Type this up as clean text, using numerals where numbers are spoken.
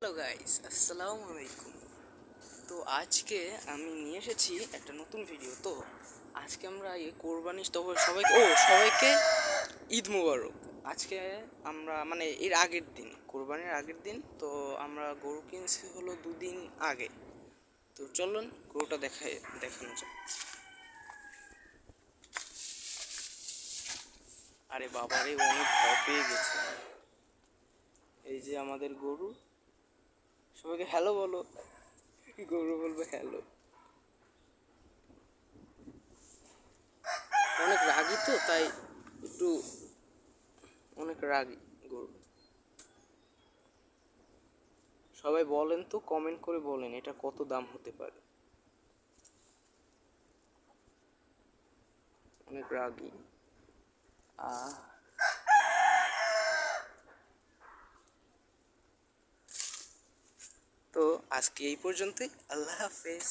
Hello guys, আসসালামু আলাইকুম। তো আজকে আমি নিয়ে এসেছি একটা নতুন ভিডিও। তো আজকে আমরা এই কোরবানি সবাইকে ঈদ মুবারক। আজকে আমরা মানে এর আগের দিন, কোরবানির আগের দিন, তো আমরা গরু কিনছি হলো 2 দিন আগে। তো চলুন গরুটা দেখানো যাক। আরে বাবারে, অনেক ভয় পেয়ে গেছে। এই যে আমাদের গরু। সবাইকে হ্যালো বলো। গরু বলবে হ্যালো। অনেক রাগী তো, তাই একটু অনেক রাগী গরু। সবাই বলেন তো, কমেন্ট করে বলেন এটা কত দাম হতে পারে। অনেক রাগী। আহ তো আজকে এই পর্যন্তই। আল্লাহ হাফেজ।